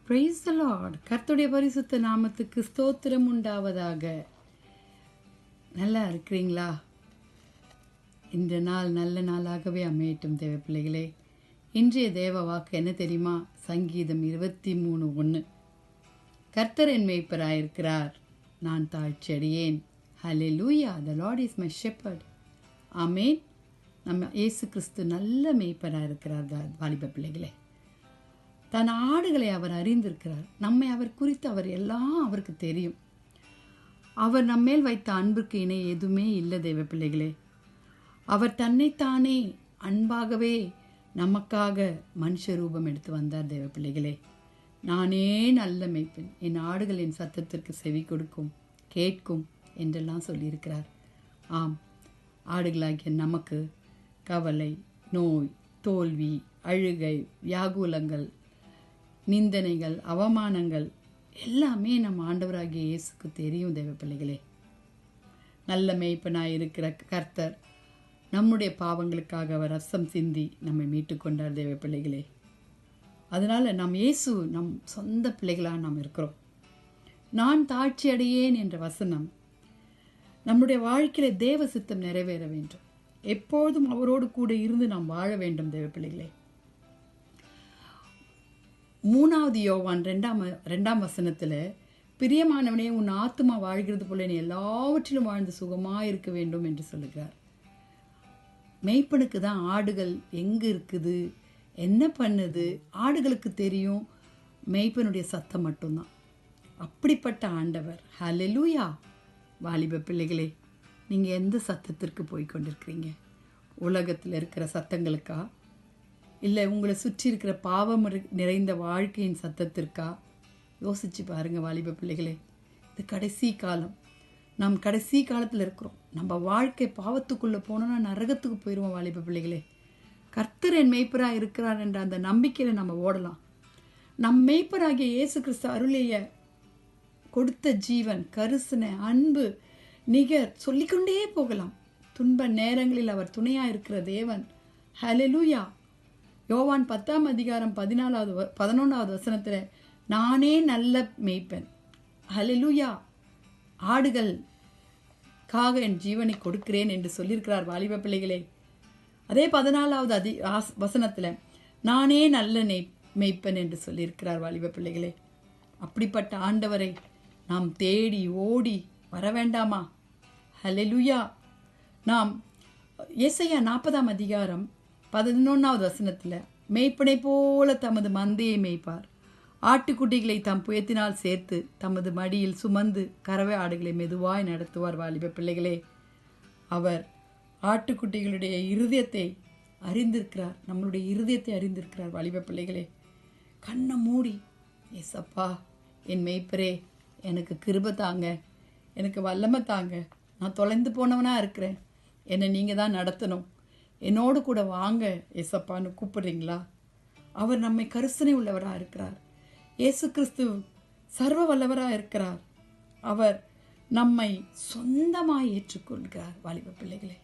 Praise the Lord. கர்த்தருடைய பரிசுத்த நாமத்துக்கு ஸ்தோத்திரம் உண்டாவதாக. நல்லா இருக்கிறீங்களா? இந்த நாள் நல்ல நாளாகவே அமையட்டும் தேவ பிள்ளைகளே. இன்றைய தேவ வாக்கு என்ன தெரியுமா? சங்கீதம் 23:1. கர்த்தர் என் மேய்ப்பராயிருக்கிறார், நான் தாழ்ச்சியடையேன். ஹல்லேலூயா. த லார்ட் இஸ் மை ஷெப்பர்ட். ஆமேன். நம்ம இயேசு கிறிஸ்து நல்ல மேய்ப்பராக இருக்கிறார். வாலிப பிள்ளைகளே, தன் ஆடுகளை அவர் அறிந்திருக்கிறார். நம்மை அவர் குறித்து அவர் எல்லாம் அவருக்கு தெரியும். அவர் நம்மேல் வைத்த அன்புக்கு இணை எதுவுமே இல்லை தேவ பிள்ளைகளே. அவர் தன்னைத்தானே அன்பாகவே நமக்காக மனுஷ ரூபம் எடுத்து வந்தார் தேவ பிள்ளைகளே. நானே நல்ல மேய்ப்பன், என் ஆடுகள் என் சத்தத்திற்கு செவி கொடுக்கும், கேட்கும் என்றெல்லாம் சொல்லியிருக்கிறார். ஆம், ஆடுகளாகிய நமக்கு கவலை, நோய், தோல்வி, அழுகை, வியாகுலங்கள், நிந்தனைகள், அவமானங்கள் எல்லாமே நம்ம ஆண்டவராகிய இயேசுக்கு தெரியும் தேவ பிள்ளைகளே. நல்ல மேய்ப்பனாய் இருக்கிற கர்த்தர் நம்முடைய பாவங்களுக்காக அவர் ரத்தம் சிந்தி நம்மை மீட்டு கொண்டார் தேவ பிள்ளைகளே. அதனால நம் இயேசு நம் சொந்த பிள்ளைகளாக நாம் இருக்கிறோம். நான் தாழ்ச்சி அடையேன் என்ற வசனம் நம்முடைய வாழ்க்கையில தேவ சித்தம் நிறைவேற வேண்டும். எப்போதும் அவரோடு கூட இருந்து நாம் வாழ வேண்டும் தேவ பிள்ளைகளே. 3 யோவான் 2 வசனத்தில், பிரியமானவனே, உன் ஆத்துமா வாழ்கிறது போல நீ எல்லாவற்றிலும் வாழ்ந்து சுகமாக இருக்க வேண்டும் என்று சொல்லுகிறார். மேய்ப்பனுக்கு தான் ஆடுகள் எங்கே இருக்குது, என்ன பண்ணுது, ஆடுகளுக்கு தெரியும். மேய்ப்பனுடைய சத்தம் மட்டும்தான். அப்படிப்பட்ட ஆண்டவர். ஹல்லேலூயா. வாலிப பிள்ளைகளே, நீங்கள் எந்த சத்தத்திற்கு போய் கொண்டிருக்கிறீங்க? உலகத்தில் இருக்கிற சத்தங்களுக்கா, இல்லை உங்களை சுற்றி இருக்கிற பாவம் நிறைந்த வாழ்க்கையின் சத்தத்திற்கா? யோசிச்சு பாருங்க வாலிப பிள்ளைகளே. இது கடைசி காலம். நாம் கடைசி காலத்தில் இருக்கிறோம். நம்ம வாழ்க்கை பாவத்துக்குள்ளே போனோன்னா நரகத்துக்கு போயிடுவோம் வாலிப பிள்ளைகளே. கர்த்தர் என் மேய்ப்பராக இருக்கிறார் என்ற அந்த நம்பிக்கையில் நம்ம ஓடலாம். நம் மேய்ப்பராகிய இயேசு கிறிஸ்து அருளிய கொடுத்த ஜீவன், கரிசனை, அன்பு, நிகர் சொல்லிக்கொண்டே போகலாம். துன்ப நேரங்களில் அவர் துணையாக இருக்கிற தேவன். ஹல்லேலூயா. யோவான் 10:11 வசனத்தில், நானே நல்ல மேய்ப்பன். ஹல்லேலூயா. ஆடுகளுக்காக என் ஜீவனை கொடுக்கிறேன் என்று சொல்லியிருக்கிறார் வாலிப பிள்ளைகளே. அதே 14வது வசனத்தில், நானே நல்ல மேய்ப்பன் என்று சொல்லியிருக்கிறார் வாலிப பிள்ளைகளே. அப்படிப்பட்ட ஆண்டவரை நாம் தேடி ஓடி வர வேண்டாமா? ஹல்லேலூயா. நாம் ஏசாயா 40:11 வசனத்தில், மேய்ப்பனை போல தமது மந்தையை மேய்ப்பார், ஆட்டுக்குட்டிகளை தம் புயத்தினால் சேர்த்து தமது மடியில் சுமந்து கறவை ஆடுகளை மெதுவாய் நடத்துவார். வாலிப பிள்ளைகளே, அவர் ஆட்டுக்குட்டிகளுடைய இருதயத்தை அறிந்திருக்கிறார். நம்மளுடைய இருதயத்தை அறிந்திருக்கிறார். வாலிப பிள்ளைகளே, கண்ணை மூடி, ஏசப்பா என் மேய்ப்பரே, எனக்கு கிருபை தாங்க, எனக்கு வல்லமை தாங்க, நான் தொலைந்து போனவனாக இருக்கிறேன், என்னை நீங்கள் தான் நடத்தணும், என்னோடு கூட வாங்க ஏசப்பான்னு கூப்பிடுறீங்களா? அவர் நம்மை கரிசனை உள்ளவராக இருக்கிறார். இயேசு கிறிஸ்து சர்வ வல்லவராக இருக்கிறார். அவர் நம்மை சொந்தமாக ஏற்றுக்கொள்கிறார். வாலிப பிள்ளைகளே,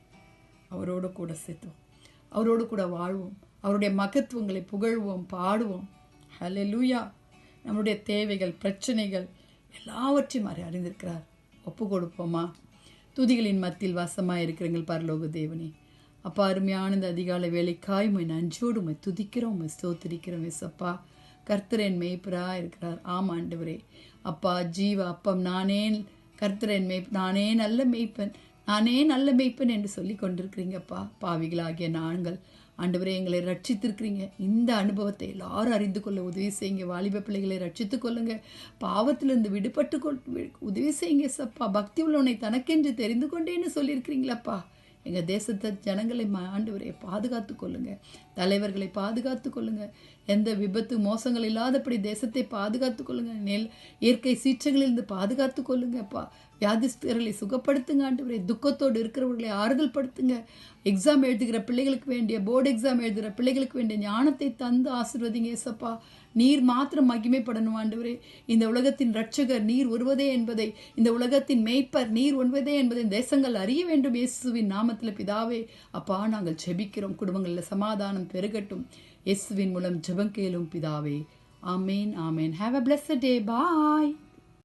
அவரோடு கூட சேர்த்தோம், அவரோடு கூட வாழ்வோம், அவருடைய மகத்துவங்களை புகழ்வோம், பாடுவோம். ஹல்லேலூயா. நம்முடைய தேவைகள், பிரச்சனைகள் எல்லாவற்றையும் அறிந்திருக்கிறார். ஒப்பு கொடுப்போமா? துதிகளின் மத்தியில் வாசமாக இருக்கிறீங்கள் பரலோக தேவனே. அப்பா, அருமையான இந்த அதிகாலை வேலைக்காய் உம்மை நன்றியோடு உம்மை துதிக்கிறோம், உம்மை ஸ்தோத்திரிக்கிறோம். ஏசப்பா, கர்த்தர் என் மேய்ப்பராக இருக்கிறார். ஆம் ஆண்டவரே. அப்பா, ஜீவ அப்பம் நானே, கர்த்தர் என் நானே நல்ல மேய்ப்பன், நானே நல்ல மேய்ப்பன் என்று சொல்லி கொண்டிருக்கிறீங்கப்பா. பாவிகளாகிய நாங்கள் ஆண்டவரே, எங்களை ரட்சித்திருக்கிறீங்க. இந்த அனுபவத்தை எல்லாரும் அறிந்து கொள்ள உதவி செய்யுங்க. வாலிப பிள்ளைகளை ரட்சித்து கொள்ளுங்க. பாவத்திலிருந்து விடுபட்டு உதவி செய்யுங்க சப்பா. பக்தி உள்ளவனை தனக்கென்று தெரிந்து கொண்டேன்னு சொல்லியிருக்கிறீங்களாப்பா. எங்கள் தேசத்தை ஜனங்களை ஆண்டவரை பாதுகாத்து கொள்ளுங்க, தலைவர்களை பாதுகாத்து கொள்ளுங்க, எந்த விபத்து மோசங்கள் இல்லாதபடி தேசத்தை பாதுகாத்து கொள்ளுங்க, இயற்கை சீற்றங்களிலிருந்து பாதுகாத்து கொள்ளுங்கப்பா. வியாதிஸ்தர்களை சுகப்படுத்துங்க ஆண்டவரே. துக்கத்தோடு இருக்கிறவர்களை ஆறுதல் படுத்துங்க. எக்ஸாம் எழுதுகிற பிள்ளைகளுக்கு வேண்டிய, போர்டு எக்ஸாம் எழுதுகிற பிள்ளைகளுக்கு வேண்டிய ஞானத்தை தந்து ஆசீர்வதிங்க ஏசப்பா. நீர் மாத்திரம் மகிமைப்படணும் ஆண்டவரே. இந்த உலகத்தின் இரட்சகர் நீர் ஒருவதே என்பதை, இந்த உலகத்தின் மேய்ப்பர் நீர் ஒருவதே என்பதை தேசங்கள் அறிய வேண்டும் இயேசுவின் நாமத்தில் பிதாவே. அப்பா, நாங்கள் ஜெபிக்கிறோம். குடும்பங்களில் சமாதானம் பெருகட்டும். இயேசுவின் மூலம் ஜெபம் கேளும் பிதாவே. Amen. Amen. Have a blessed day. Bye.